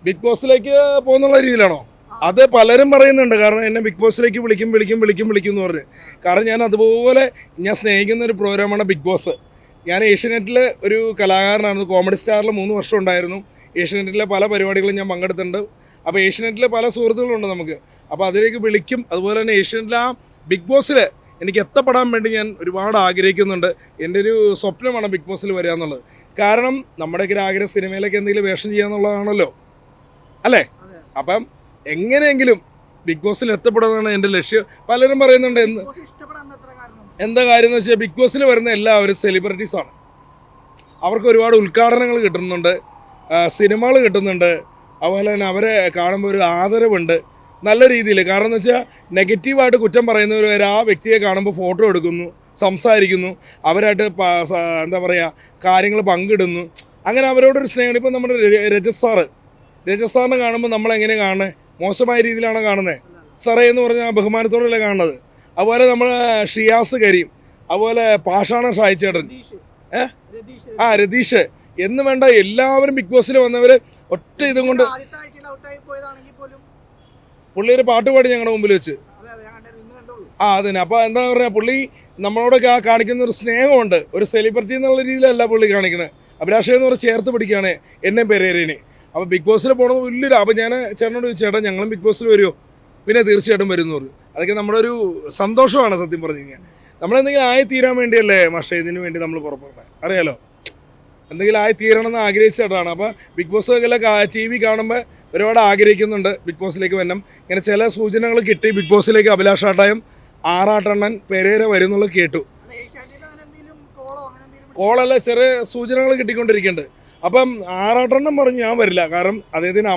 Big ബോസിലേക്ക് പോകുന്നുള്ള രീതിയിലാണോ? അത് പലരും പറയുന്നുണ്ട്. കാരണം എന്നെ ബിഗ് ബോസിലേക്ക് വിളിക്കും എന്ന് പറഞ്ഞ്. കാരണം ഞാൻ അതുപോലെ ഞാൻ സ്നേഹിക്കുന്ന ഒരു പ്രോഗ്രാമാണ് ബിഗ് ബോസ്. ഞാൻ ഏഷ്യാനെറ്റിൽ ഒരു കലാകാരനായിരുന്നു. കോമഡി സ്റ്റാറിൽ 3 വർഷം ഉണ്ടായിരുന്നു. ഏഷ്യാനെറ്റിലെ പല പരിപാടികളും ഞാൻ പങ്കെടുത്തിട്ടുണ്ട്. അപ്പോൾ ഏഷ്യാനെറ്റിലെ പല സുഹൃത്തുക്കളുണ്ട് നമുക്ക്. അപ്പോൾ അതിലേക്ക് വിളിക്കും. അതുപോലെ തന്നെ ഏഷ്യാനെറ്റിലെ ആ ബിഗ് ബോസിൽ എനിക്ക് എത്തപ്പെടാൻ വേണ്ടി ഞാൻ ഒരുപാട് ആഗ്രഹിക്കുന്നുണ്ട്. എൻ്റെ ഒരു സ്വപ്നമാണ് ബിഗ് ബോസിൽ വരിക എന്നുള്ളത്. കാരണം നമ്മുടെയൊക്കെ ഒരു ആഗ്രഹം സിനിമയിലേക്ക് എന്തെങ്കിലും വേഷം ചെയ്യുക എന്നുള്ളതാണല്ലോ, അല്ലേ? അപ്പം എങ്ങനെയെങ്കിലും ബിഗ് ബോസിൽ എത്തപ്പെടുന്നതാണ് എൻ്റെ ലക്ഷ്യം. പലരും പറയുന്നുണ്ട് എന്താ കാര്യം എന്ന് വെച്ചാൽ ബിഗ് ബോസിൽ വരുന്ന എല്ലാവരും സെലിബ്രിറ്റീസാണ്. അവർക്ക് ഒരുപാട് ഉദ്ഘാടനങ്ങൾ കിട്ടുന്നുണ്ട്, സിനിമകൾ കിട്ടുന്നുണ്ട്. അതുപോലെ തന്നെ അവരെ കാണുമ്പോൾ ഒരു ആദരവുണ്ട് നല്ല രീതിയിൽ. കാരണം എന്ന് വെച്ചാൽ നെഗറ്റീവായിട്ട് കുറ്റം പറയുന്നവർ വരെ ആ വ്യക്തിയെ കാണുമ്പോൾ ഫോട്ടോ എടുക്കുന്നു, സംസാരിക്കുന്നു, അവരായിട്ട് എന്താ പറയുക കാര്യങ്ങൾ പങ്കിടുന്നു. അങ്ങനെ അവരോടൊരു സ്നേഹമാണ്. ഇപ്പം നമ്മുടെ രജസ് സാറിനെ കാണുമ്പോൾ നമ്മളെങ്ങനെ കാണുന്നത്? മോശമായ രീതിയിലാണ് കാണുന്നത്. സാറേ എന്ന് പറഞ്ഞാൽ ബഹുമാനത്തോടെയല്ലേ കാണുന്നത്. അതുപോലെ നമ്മൾ ഷിയാസ് കരീം, അതുപോലെ പാഷാണ ഷായിച്ചേട്ടൻ, രതീഷ് എന്ന് വേണ്ട എല്ലാവരും ബിഗ് ബോസിൽ വന്നവർ ഒറ്റ ഇതും കൊണ്ട് പുള്ളി ഒരു പാട്ട് പാടി ഞങ്ങളുടെ മുമ്പിൽ വെച്ച്. അതന്നെ. അപ്പോൾ എന്താ പറയുക, പുള്ളി നമ്മളോടൊക്കെ കാണിക്കുന്ന ഒരു സ്നേഹമുണ്ട്. ഒരു സെലിബ്രിറ്റി എന്നുള്ള രീതിയിലല്ല പുള്ളി കാണിക്കുന്നത്. അഭിലാഷ് എന്ന് പറഞ്ഞ് ചേർത്ത് പിടിക്കുകയാണ് എന്നെ പെരേരേനെ. അപ്പോൾ ബിഗ് ബോസിൽ പോകണമെന്ന് വലിയൊരു. അപ്പോൾ ഞാൻ ചേട്ടനോട് ചോദിച്ചു, ചേട്ടാ ഞങ്ങളും ബിഗ് ബോസിൽ വരുമോ? പിന്നെ തീർച്ചയായിട്ടും വരും എന്ന് പറഞ്ഞു. അതൊക്കെ നമ്മുടെ ഒരു സന്തോഷമാണ് സത്യം പറഞ്ഞു കഴിഞ്ഞാൽ. നമ്മളെന്തെങ്കിലും ആയിത്തീരാൻ വേണ്ടിയല്ലേ പക്ഷേ ഇതിന് വേണ്ടി നമ്മൾ പുറപ്പെടുന്നത്, അറിയാലോ. എന്തെങ്കിലും ആയിത്തീരണമെന്ന് ആഗ്രഹിച്ചിട്ടാണ്. അപ്പോൾ ബിഗ് ബോസ് ടി വി കാണുമ്പോൾ ഒരുപാട് ആഗ്രഹിക്കുന്നുണ്ട് ബിഗ് ബോസിലേക്ക് വരണം. ഇങ്ങനെ ചില സൂചനകൾ കിട്ടി. ബിഗ് ബോസിലേക്ക് അഭിലാഷ് ആട്ടായും ആറാട്ടണ്ണൻ പെരേര വരും എന്നുള്ളത് കേട്ടു. കോളല്ല, ചെറിയ സൂചനകൾ കിട്ടിക്കൊണ്ടിരിക്കുന്നുണ്ട്. അപ്പം ആറാട്ടണ്ണൻ പറഞ്ഞു ഞാൻ വരില്ല. കാരണം അദ്ദേഹത്തിന്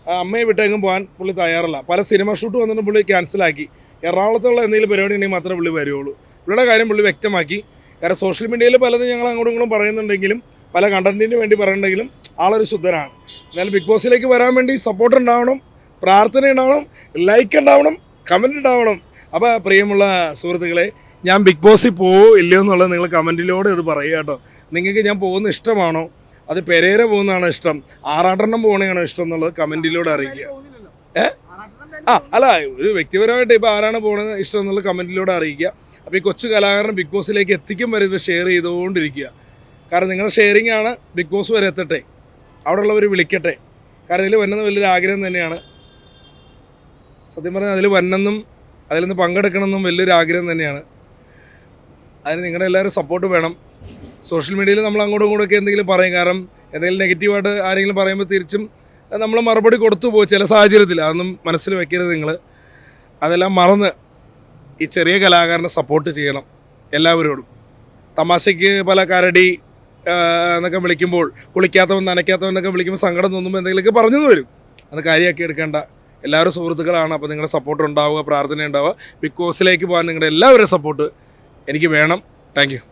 അമ്മയെ വിട്ടെങ്ങും പോകാൻ പുള്ളി തയ്യാറല്ല. പല സിനിമ ഷൂട്ട് വന്നിട്ട് പുള്ളി ക്യാൻസലാക്കി. എറണാകുളത്തുള്ള എന്തെങ്കിലും പരിപാടി ഉണ്ടെങ്കിൽ മാത്രമേ പുള്ളി വരുള്ളൂ. പുള്ളിയുടെ കാര്യം പുള്ളി വ്യക്തമാക്കി. കാരണം സോഷ്യൽ മീഡിയയിൽ പലതും ഞങ്ങൾ അങ്ങോട്ടും ഇങ്ങോട്ടും പറയുന്നുണ്ടെങ്കിലും, പല കണ്ടന്റിന് വേണ്ടി പറയുന്നുണ്ടെങ്കിലും ആളൊരു ശുദ്ധനാണ്. എന്നാൽ ബിഗ് ബോസിലേക്ക് വരാൻ വേണ്ടി സപ്പോർട്ട് ഉണ്ടാവണം, പ്രാർത്ഥന ഉണ്ടാവണം, ലൈക്ക് ഉണ്ടാവണം, കമൻറ്റ് ഉണ്ടാവണം. അപ്പോൾ പ്രിയമുള്ള സുഹൃത്തുക്കളെ, ഞാൻ ബിഗ് ബോസിൽ പോവോ ഇല്ലയോ എന്നുള്ളത് നിങ്ങൾ കമൻറ്റിലൂടെ ഇത് പറയുക കേട്ടോ. നിങ്ങൾക്ക് ഞാൻ പോകുന്ന ഇഷ്ടമാണോ, അത് പെരേര പോകുന്നതാണോ ഇഷ്ടം, ആറാട്ടെണ്ണം പോകണയാണോ ഇഷ്ടം എന്നുള്ളത് കമൻറ്റിലൂടെ അറിയിക്കുക. അല്ല, ഒരു വ്യക്തിപരമായിട്ട് ഇപ്പോൾ ആരാണ് പോകുന്നത് ഇഷ്ടം എന്നുള്ളത് കമൻറ്റിലൂടെ അറിയിക്കുക. അപ്പോൾ ഈ കൊച്ചു കലാകാരൻ ബിഗ് ബോസിലേക്ക് എത്തിക്കും വരെ ഇത് ഷെയർ ചെയ്തുകൊണ്ടിരിക്കുക. കാരണം നിങ്ങളുടെ ഷെയറിംഗ് ആണ് ബിഗ് ബോസ് വരെ എത്തട്ടെ, അവിടെ ഉള്ളവർ വിളിക്കട്ടെ. കാരണം ഇതിൽ വന്നെന്ന് വലിയൊരു ആഗ്രഹം തന്നെയാണ് സത്യം പറഞ്ഞാൽ. അതിൽ വന്നെന്നും അതിൽ നിന്ന് പങ്കെടുക്കണമെന്നും വലിയൊരു ആഗ്രഹം തന്നെയാണ്. അതിന് നിങ്ങളുടെ എല്ലാവരും സപ്പോർട്ട് വേണം. സോഷ്യൽ മീഡിയയിൽ നമ്മൾ അങ്ങോട്ടും ഇങ്ങോട്ടൊക്കെ എന്തെങ്കിലും പറയും. കാരണം എന്തെങ്കിലും നെഗറ്റീവായിട്ട് ആരെങ്കിലും പറയുമ്പോൾ തിരിച്ചും നമ്മൾ മറുപടി കൊടുത്തു പോകും ചില സാഹചര്യത്തിൽ. അതൊന്നും മനസ്സിൽ വെക്കരുത് നിങ്ങൾ. അതെല്ലാം മറന്ന് ഈ ചെറിയ കലാകാരനെ സപ്പോർട്ട് ചെയ്യണം എല്ലാവരോടും. തമാശയ്ക്ക് പല കരടി എന്നൊക്കെ വിളിക്കുമ്പോൾ, കുളിക്കാത്തവൻ നനയ്ക്കാത്തവൻ എന്നൊക്കെ വിളിക്കുമ്പോൾ സങ്കടം തോന്നുമ്പോൾ എന്തെങ്കിലുമൊക്കെ പറഞ്ഞു വരും. അത് കാര്യമാക്കി എടുക്കേണ്ട. എല്ലാവരും സുഹൃത്തുക്കളാണ്. അപ്പോൾ നിങ്ങളുടെ സപ്പോർട്ട് ഉണ്ടാവുക, പ്രാർത്ഥന ഉണ്ടാവുക. ബിഗ് ബോസിലേക്ക് പോകാൻ നിങ്ങളുടെ എല്ലാവരുടെയും സപ്പോർട്ട് എനിക്ക് വേണം. Thank you.